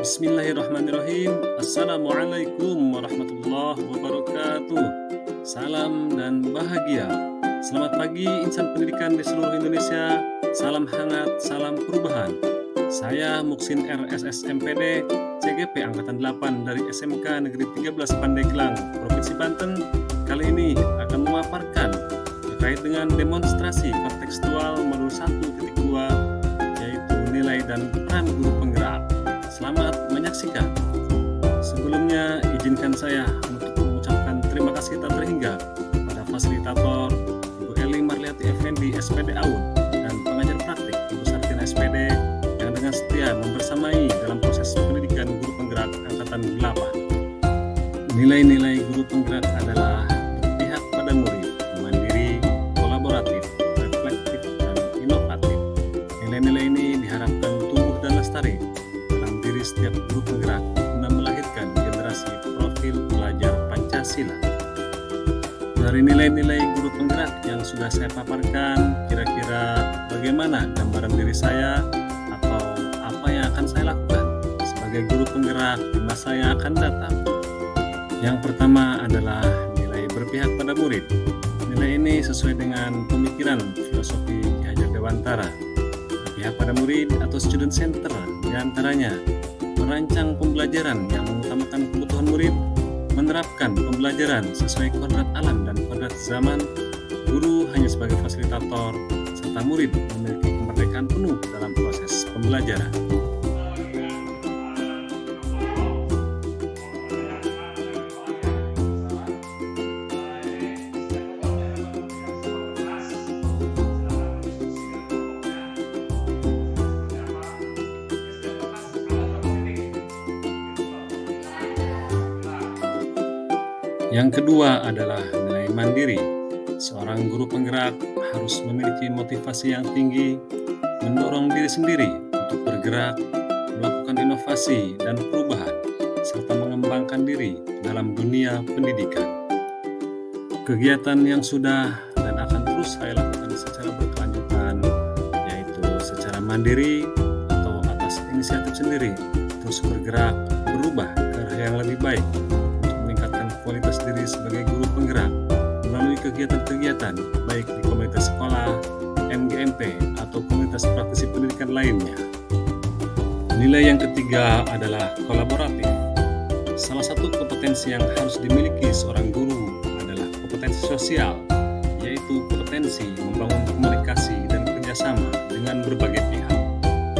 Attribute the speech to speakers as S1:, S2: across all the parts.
S1: Bismillahirrahmanirrahim. Assalamualaikum warahmatullahi wabarakatuh. Salam dan bahagia. Selamat pagi insan pendidikan di seluruh Indonesia. Salam hangat, salam perubahan. Saya Muksin RSS MPD CGP Angkatan 8 dari SMK Negeri 13 Pandeglang, Provinsi Banten. Kali ini akan memaparkan terkait dengan demonstrasi kontekstual modul 1.2, yaitu nilai dan peran guru penggerak. Selamat menyaksikan. Sebelumnya izinkan saya untuk mengucapkan terima kasih tak terhingga pada fasilitator Ibu Eli Marliati Effendi SPD AUN dan pengajar praktik Ibu Sartina SPD yang dengan setia membersamai dalam proses pendidikan guru penggerak Angkatan 8. Nilai-nilai guru penggerak adalah berpihak pada murid, mandiri, kolaboratif, reflektif, dan inovatif. Nilai-nilai ini diharapkan tumbuh dan lestari dalam diri setiap guru penggerak guna melahirkan generasi profil pelajar Pancasila. Dari nilai-nilai guru penggerak yang sudah saya paparkan, kira-kira bagaimana gambaran diri saya atau apa yang akan saya lakukan sebagai guru penggerak di masa yang akan datang? Yang pertama adalah nilai berpihak pada murid. Nilai ini sesuai dengan pemikiran filosofi Ki Hajar Dewantara. Berpihak pada murid atau student center diantaranya merancang pembelajaran yang mengutamakan kebutuhan murid, menerapkan pembelajaran sesuai kodrat alam dan kodrat zaman, guru hanya sebagai fasilitator, serta murid memiliki kemerdekaan penuh dalam proses pembelajaran. Yang kedua adalah nilai mandiri. Seorang guru penggerak harus memiliki motivasi yang tinggi, mendorong diri sendiri untuk bergerak, melakukan inovasi dan perubahan, serta mengembangkan diri dalam dunia pendidikan. Kegiatan yang sudah dan akan terus saya lakukan secara berkelanjutan, yaitu secara mandiri atau atas inisiatif sendiri, terus bergerak, berubah ke arah yang lebih baik, kualitas diri sebagai guru penggerak melalui kegiatan-kegiatan baik di komunitas sekolah, MGMP, atau komunitas praktisi pendidikan lainnya. Nilai yang ketiga adalah kolaboratif. Salah satu kompetensi yang harus dimiliki seorang guru adalah kompetensi sosial, yaitu kompetensi membangun komunikasi dan kerjasama dengan berbagai pihak,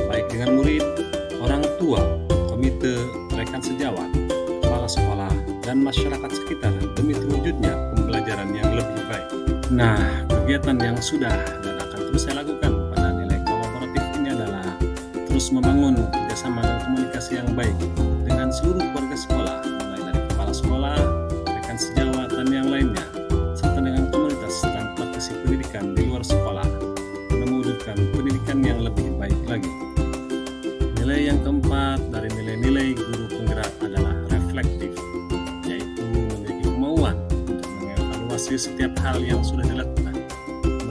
S1: baik dengan murid, orang tua, komite, rekan sejawat, kepala sekolah, dan masyarakat sekitar demi terwujudnya pembelajaran yang lebih baik. Nah, kegiatan yang sudah dan akan terus saya lakukan pada nilai kolaboratif ini adalah terus membangun kerjasama dan komunikasi yang baik dengan seluruh keluarga sekolah, mulai dari kepala sekolah, rekan sejawat, dan yang lainnya, serta dengan komunitas dan praktisi pendidikan di luar sekolah, untuk mewujudkan pendidikan yang lebih baik lagi. Nilai yang keempat dari nilai-nilai guru penggerak adalah reflektif, setiap hal yang sudah dilakukan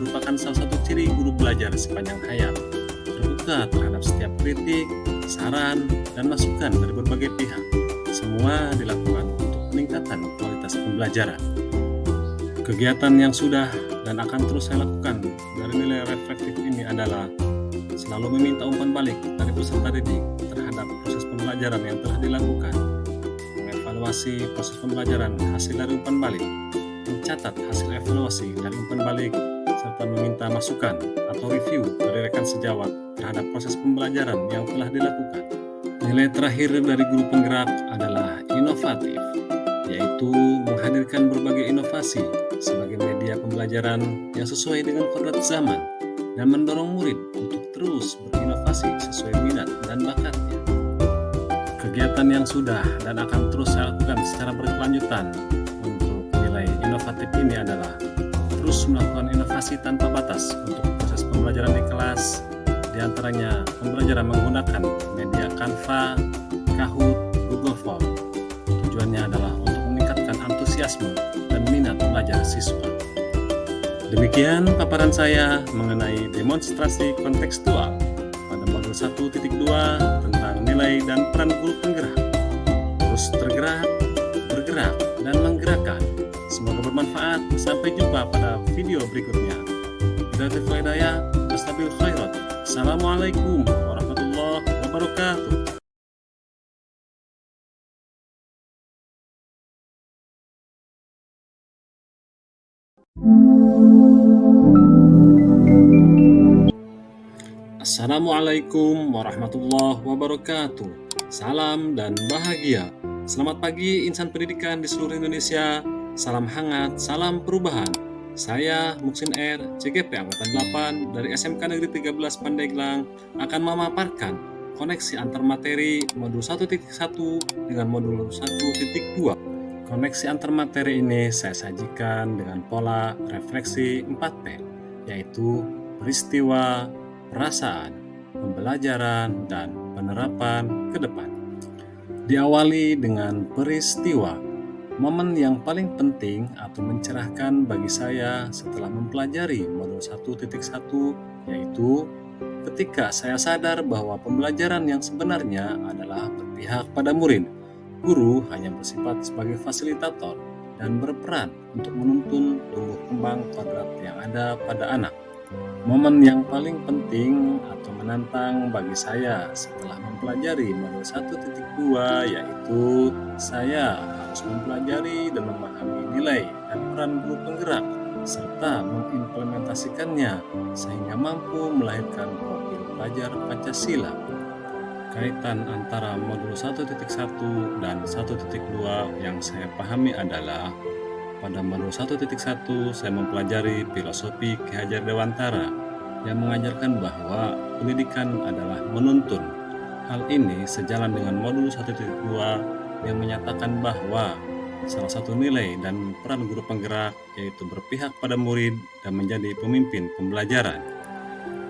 S1: merupakan salah satu ciri guru belajar sepanjang hayat, terbuka terhadap setiap kritik, saran, dan masukan dari berbagai pihak. Semua dilakukan untuk peningkatan kualitas pembelajaran. Kegiatan yang sudah dan akan terus saya lakukan dari nilai reflektif ini adalah selalu meminta umpan balik dari peserta didik terhadap proses pembelajaran yang telah dilakukan, mengevaluasi proses pembelajaran hasil dari umpan balik, mencatat hasil evaluasi dari umpan balik, serta meminta masukan atau review dari rekan sejawat terhadap proses pembelajaran yang telah dilakukan. Nilai terakhir dari guru penggerak adalah inovatif, yaitu menghadirkan berbagai inovasi sebagai media pembelajaran yang sesuai dengan kodrat zaman dan mendorong murid untuk terus berinovasi sesuai minat dan bakatnya. Kegiatan yang sudah dan akan terus saya lakukan secara berkelanjutan inovatif ini adalah terus melakukan inovasi tanpa batas untuk proses pembelajaran di kelas, diantaranya pembelajaran menggunakan media Canva, Kahoot, Google Form. Tujuannya adalah untuk meningkatkan antusiasme dan minat belajar siswa. Demikian paparan saya mengenai demonstrasi kontekstual pada modul 1.2 tentang nilai dan peran guru penggerak. Terus tergerak, bergerak, dan menggerakkan. Semoga bermanfaat. Sampai jumpa pada video berikutnya. Assalamualaikum warahmatullahi wabarakatuh. Assalamualaikum warahmatullahi wabarakatuh. Salam dan bahagia. Selamat pagi insan pendidikan di seluruh Indonesia. Salam hangat, salam perubahan. Saya Muksin R, CGP Angkatan 8 dari SMK Negeri 13 Pandeglang akan memaparkan koneksi antar materi modul 1.1 dengan modul 1.2. Koneksi antar materi ini saya sajikan dengan pola refleksi 4P, yaitu peristiwa, perasaan, pembelajaran, dan penerapan ke depan. Diawali dengan peristiwa, momen yang paling penting atau mencerahkan bagi saya setelah mempelajari modul 1.1, yaitu ketika saya sadar bahwa pembelajaran yang sebenarnya adalah berpihak pada murid. Guru hanya bersifat sebagai fasilitator dan berperan untuk menuntun tumbuh kembang kodrat yang ada pada anak. Momen yang paling penting atau menantang bagi saya setelah mempelajari modul 1.2 yaitu saya harus mempelajari dan memahami nilai dan peran guru penggerak serta mengimplementasikannya sehingga mampu melahirkan profil pelajar Pancasila. Kaitan antara modul 1.1 dan 1.2 yang saya pahami adalah pada modul 1.1 saya mempelajari filosofi Ki Hajar Dewantara yang mengajarkan bahwa pendidikan adalah menuntun. Hal ini sejalan dengan modul 1.2 yang menyatakan bahwa salah satu nilai dan peran guru penggerak yaitu berpihak pada murid dan menjadi pemimpin pembelajaran.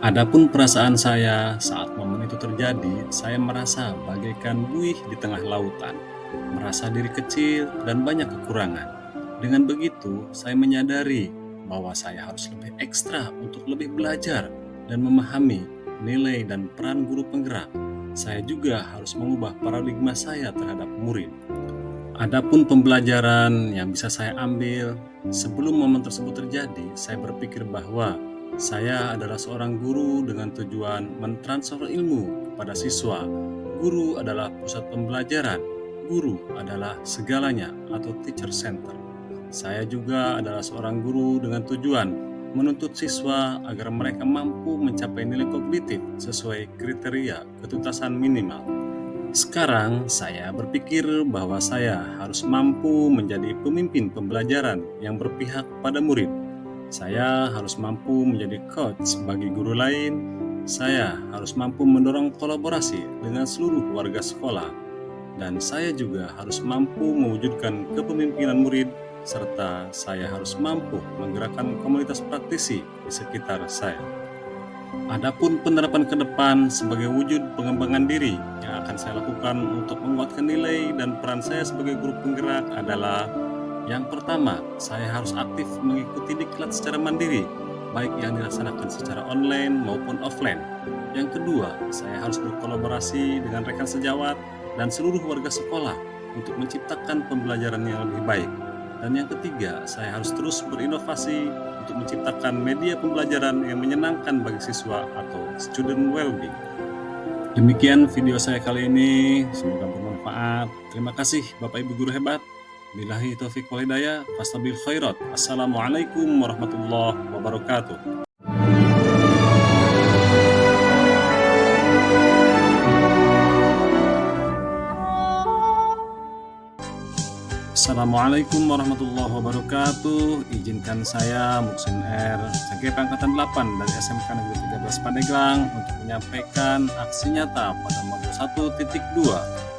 S1: Adapun perasaan saya saat momen itu terjadi, saya merasa bagaikan buih di tengah lautan, merasa diri kecil dan banyak kekurangan. Dengan begitu, saya menyadari bahwa saya harus lebih ekstra untuk lebih belajar dan memahami nilai dan peran guru penggerak. Saya juga harus mengubah paradigma saya terhadap murid. Adapun pembelajaran yang bisa saya ambil, sebelum momen tersebut terjadi, saya berpikir bahwa saya adalah seorang guru dengan tujuan mentransfer ilmu kepada siswa. Guru adalah pusat pembelajaran. Guru adalah segalanya atau teacher center. Saya juga adalah seorang guru dengan tujuan menuntut siswa agar mereka mampu mencapai nilai kognitif sesuai kriteria ketuntasan minimal. Sekarang saya berpikir bahwa saya harus mampu menjadi pemimpin pembelajaran yang berpihak pada murid. Saya harus mampu menjadi coach bagi guru lain. Saya harus mampu mendorong kolaborasi dengan seluruh warga sekolah. Dan saya juga harus mampu mewujudkan kepemimpinan murid, serta saya harus mampu menggerakkan komunitas praktisi di sekitar saya. Adapun penerapan ke depan sebagai wujud pengembangan diri yang akan saya lakukan untuk menguatkan nilai dan peran saya sebagai guru penggerak adalah: yang pertama, saya harus aktif mengikuti diklat secara mandiri, baik yang dilaksanakan secara online maupun offline. Yang kedua, saya harus berkolaborasi dengan rekan sejawat dan seluruh warga sekolah untuk menciptakan pembelajaran yang lebih baik. Dan yang ketiga, saya harus terus berinovasi untuk menciptakan media pembelajaran yang menyenangkan bagi siswa atau student well-being. Demikian video saya kali ini, semoga bermanfaat. Terima kasih Bapak Ibu Guru hebat. Billahi taufiq wal hidayah, fastabil khairat. Assalamualaikum warahmatullahi wabarakatuh. Assalamualaikum warahmatullahi wabarakatuh. Izinkan saya Muksin R, CGP Angkatan 8 dari SMK Negeri 13 Pandeglang untuk menyampaikan aksi nyata pada modul 1.2.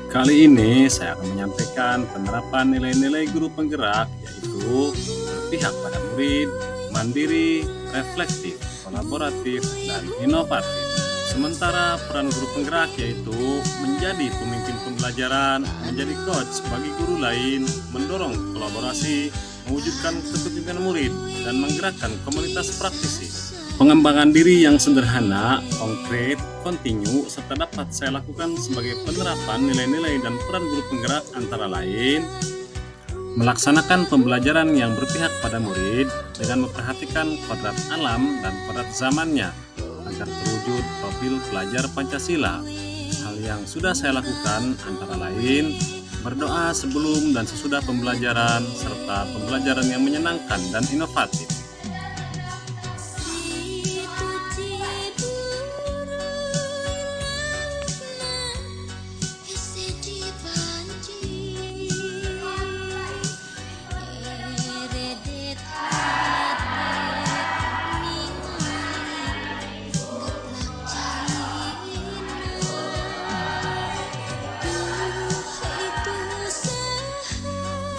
S1: Kali ini saya akan menyampaikan penerapan nilai-nilai guru penggerak, yaitu berpihak pada murid, mandiri, reflektif, kolaboratif, dan inovatif. Sementara peran guru penggerak yaitu menjadi pemimpin pembelajaran, menjadi coach bagi guru lain, mendorong kolaborasi, mewujudkan kepemimpinan murid, dan menggerakkan komunitas praktisi. Pengembangan diri yang sederhana, konkret, kontinu, serta dapat saya lakukan sebagai penerapan nilai-nilai dan peran guru penggerak antara lain melaksanakan pembelajaran yang berpihak pada murid dengan memperhatikan kodrat alam dan kodrat zamannya agar terwujud profil pelajar Pancasila. Hal yang sudah saya lakukan antara lain berdoa sebelum dan sesudah pembelajaran serta pembelajaran yang menyenangkan dan inovatif.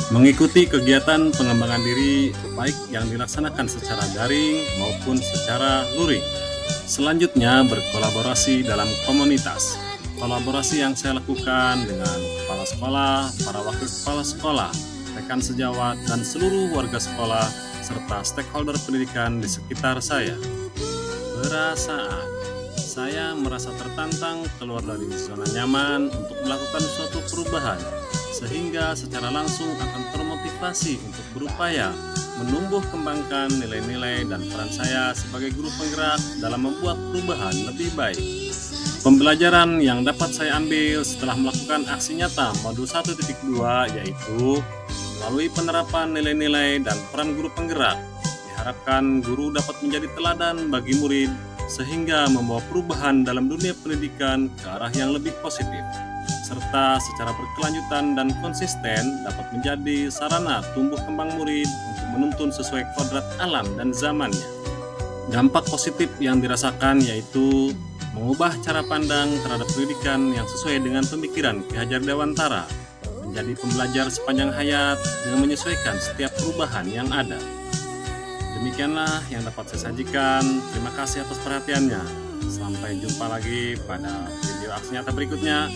S1: Mengikuti kegiatan pengembangan diri baik yang dilaksanakan secara daring maupun secara luring. Selanjutnya berkolaborasi dalam komunitas. Kolaborasi yang saya lakukan dengan kepala sekolah, para wakil kepala sekolah, rekan sejawat, dan seluruh warga sekolah serta stakeholder pendidikan di sekitar saya. Perasaan saya merasa tertantang keluar dari zona nyaman untuk melakukan suatu perubahan, sehingga secara langsung akan termotivasi untuk berupaya menumbuh kembangkan nilai-nilai dan peran saya sebagai guru penggerak dalam membuat perubahan lebih baik. Pembelajaran yang dapat saya ambil setelah melakukan aksi nyata modul 1.2 yaitu melalui penerapan nilai-nilai dan peran guru penggerak. Diharapkan guru dapat menjadi teladan bagi murid sehingga membawa perubahan dalam dunia pendidikan ke arah yang lebih positif, serta secara berkelanjutan dan konsisten dapat menjadi sarana tumbuh kembang murid untuk menuntun sesuai kodrat alam dan zamannya. Dampak positif yang dirasakan yaitu mengubah cara pandang terhadap pendidikan yang sesuai dengan pemikiran Ki Hajar Dewantara, menjadi pembelajar sepanjang hayat dengan menyesuaikan setiap perubahan yang ada. Demikianlah yang dapat saya sajikan. Terima kasih atas perhatiannya. Sampai jumpa lagi pada video aksi nyata berikutnya.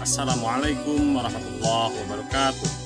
S1: Assalamualaikum warahmatullahi wabarakatuh.